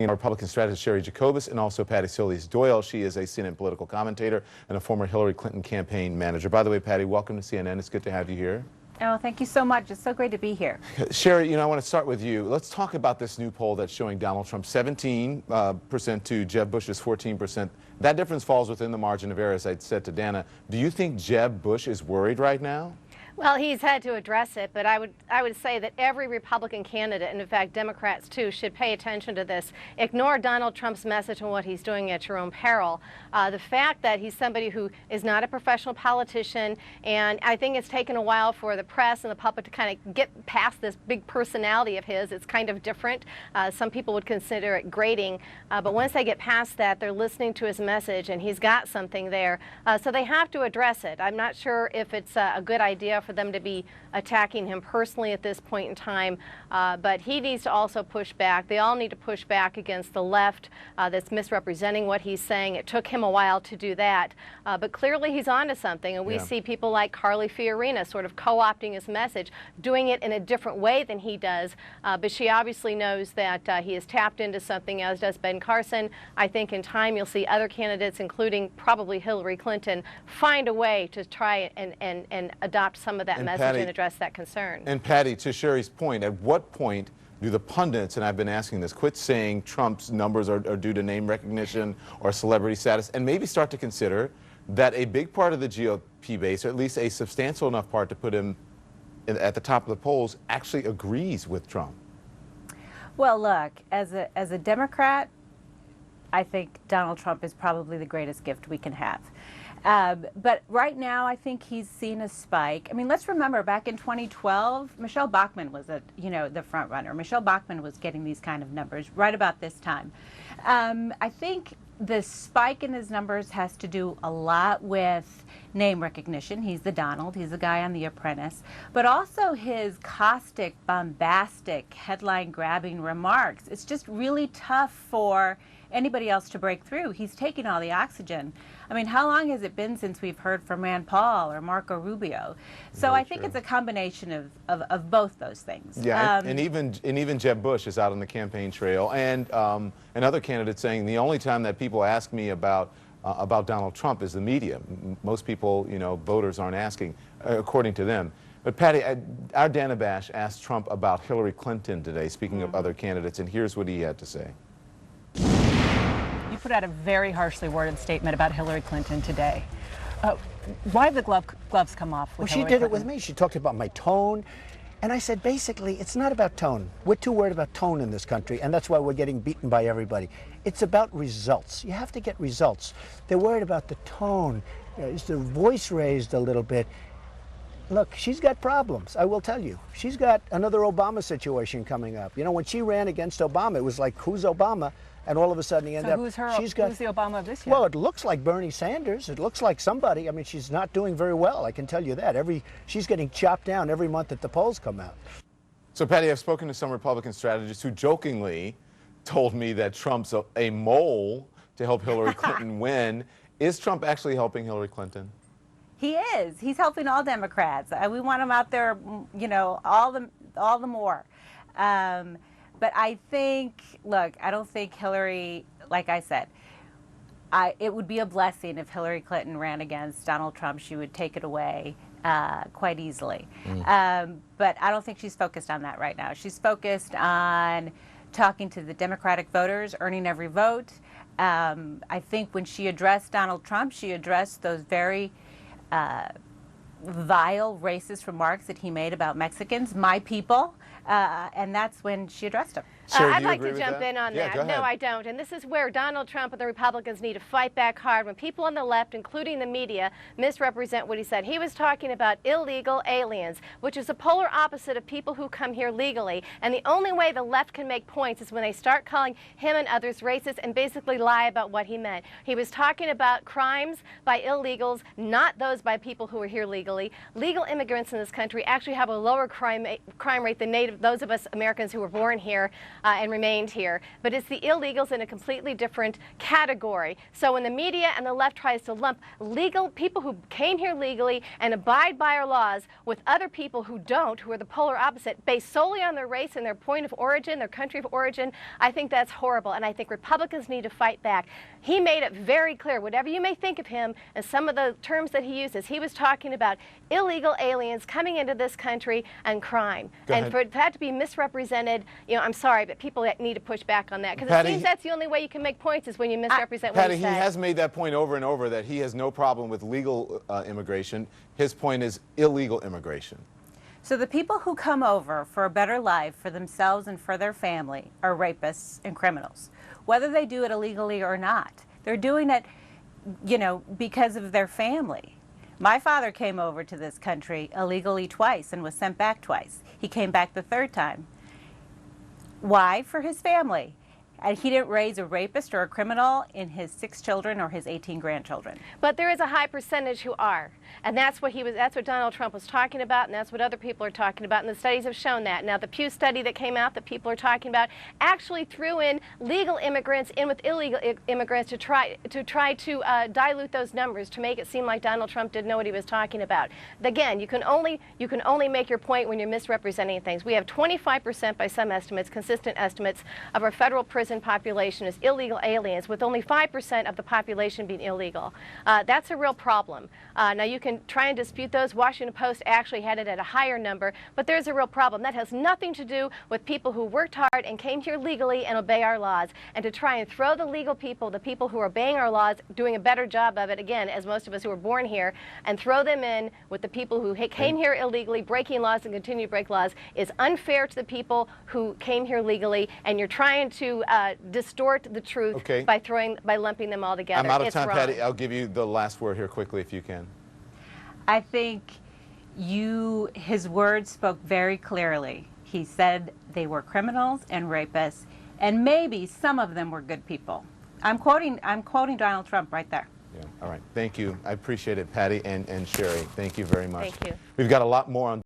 Republican strategist Cheri Jacobus and also Patty Solis-Doyle. She is a CNN political commentator and a former Hillary Clinton campaign manager. By the way, Patty, welcome to CNN. It's good to have you here. Oh, thank you so much. It's so great to be here. Cheri, I want to start with you. Let's talk about this new poll that's showing Donald Trump 17% to Jeb Bush's 14%. That difference falls within the margin of error, as I said to Dana. Do you think Jeb Bush is worried right now? Well, he's had to address it, but I would say that every Republican candidate, and in fact Democrats too, should pay attention to this. Ignore Donald Trump's message and what he's doing at your own peril. The fact that he's somebody who is not a professional politician, and I think it's taken a while for the press and the public to kind of get past this big personality of his. It's kind of different. Some people would consider it grating, but once they get past that, they're listening to his message, and he's got something there. So they have to address it. I'm not sure if it's a good idea for them to be attacking him personally at this point in time, but he needs to also push back. They all need to push back against the left that's misrepresenting what he's saying. It took him a while to do that, but clearly he's onto something, and we see people like Carly Fiorina sort of co-opting his message, doing it in a different way than he does, but she obviously knows that he has tapped into something, as does Ben Carson. I think in time you'll see other candidates, including probably Hillary Clinton, find a way to try and adopt some of that message and address that concern. And Patty, to Cheri's point, at what point do the pundits, and I've been asking this, quit saying Trump's numbers are due to name recognition or celebrity status, and maybe start to consider that a big part of the GOP base, or at least a substantial enough part to put him at the top of the polls, actually agrees with Trump? Well, look, as a Democrat, I think Donald Trump is probably the greatest gift we can have. But right now, I think he's seen a spike. I mean, let's remember back in 2012, Michelle Bachmann was the front runner. Michelle Bachmann was getting these kind of numbers right about this time. I think the spike in his numbers has to do a lot with name recognition. He's the Donald. He's the guy on The Apprentice. But also his caustic, bombastic, headline-grabbing remarks. It's just really tough for anybody else to break through. He's taking all the oxygen. I mean, how long has it been since we've heard from Rand Paul or Marco Rubio? So I think it's a combination of both those things. Yeah, and even Jeb Bush is out on the campaign trail, and other candidates saying the only time that people ask me about Donald Trump is the media. Most people, voters aren't asking, according to them. But Patty, our Dana Bash asked Trump about Hillary Clinton today, speaking of other candidates, and here's what he had to say. You put out a very harshly worded statement about Hillary Clinton today. Why have the gloves come off with Hillary Well, she did Clinton? it with me. She talked about my tone. And I said, basically, it's not about tone. We're too worried about tone in this country, and that's why we're getting beaten by everybody. It's about results. You have to get results. They're worried about the tone. Is the voice raised a little bit? Look, she's got problems, I will tell you. She's got another Obama situation coming up. When she ran against Obama, it was like, who's Obama? And all of a sudden he ended up... Who's the Obama of this year? Well, it looks like Bernie Sanders. It looks like somebody. I mean, she's not doing very well, I can tell you that. She's getting chopped down every month that the polls come out. So, Patty, I've spoken to some Republican strategists who jokingly told me that Trump's a mole to help Hillary Clinton win. Is Trump actually helping Hillary Clinton? He is. He's helping all Democrats. We want him out there, all the more. But I think, look, I don't think Hillary, like I said, it would be a blessing if Hillary Clinton ran against Donald Trump. She would take it away quite easily. But I don't think she's focused on that right now. She's focused on talking to the Democratic voters, earning every vote. I think when she addressed Donald Trump, she addressed those very vile, racist remarks that he made about Mexicans, my people. And that's when she addressed him. I'd like to jump in on that. No, I don't. And this is where Donald Trump and the Republicans need to fight back hard when people on the left, including the media, misrepresent what he said. He was talking about illegal aliens, which is the polar opposite of people who come here legally. And the only way the left can make points is when they start calling him and others racist and basically lie about what he meant. He was talking about crimes by illegals, not those by people who are here legally. Legal immigrants in this country actually have a lower crime rate than native those of us Americans who were born here and remained here, but it's the illegals in a completely different category. So when the media and the left tries to lump legal people who came here legally and abide by our laws with other people who don't, who are the polar opposite, based solely on their race and their point of origin, their country of origin, I think that's horrible, and I think Republicans need to fight back. He made it very clear, whatever you may think of him and some of the terms that he uses, he was talking about illegal aliens coming into this country and crime. And for that to be misrepresented, you know, I'm sorry, but people need to push back on that, because it seems that's the only way you can make points is when you misrepresent what you say. Patty, he has made that point over and over that he has no problem with legal immigration. His point is illegal immigration. So the people who come over for a better life for themselves and for their family are rapists and criminals, whether they do it illegally or not. They're doing it, you know, because of their family. My father came over to this country illegally twice and was sent back twice. He came back the third time. Why? For his family. And he didn't raise a rapist or a criminal in his 6 children or his 18 grandchildren. But there is a high percentage who are. And that's what Donald Trump was talking about, and that's what other people are talking about, and the studies have shown that. Now, the Pew study that came out that people are talking about actually threw in legal immigrants in with illegal immigrants to try to dilute those numbers, to make it seem like Donald Trump didn't know what he was talking about. Again, you can only make your point when you're misrepresenting things. We have 25% by some estimates, consistent estimates, of our federal prison population is illegal aliens, with only 5% of the population being illegal. That's a real problem. Now, you can try and dispute those. Washington Post actually had it at a higher number, but there's a real problem. That has nothing to do with people who worked hard and came here legally and obey our laws. And to try and throw the legal people, the people who are obeying our laws, doing a better job of it, again, as most of us who were born here, and throw them in with the people who came here illegally, breaking laws and continue to break laws, is unfair to the people who came here legally, and you're trying to distort the truth by lumping them all together. I'm out of it's time, wrong. Patty. I'll give you the last word here quickly if you can. I think his words spoke very clearly. He said they were criminals and rapists, and maybe some of them were good people. I'm quoting Donald Trump right there. Yeah. All right. Thank you. I appreciate it, Patty and Cheri. Thank you very much. Thank you. We've got a lot more on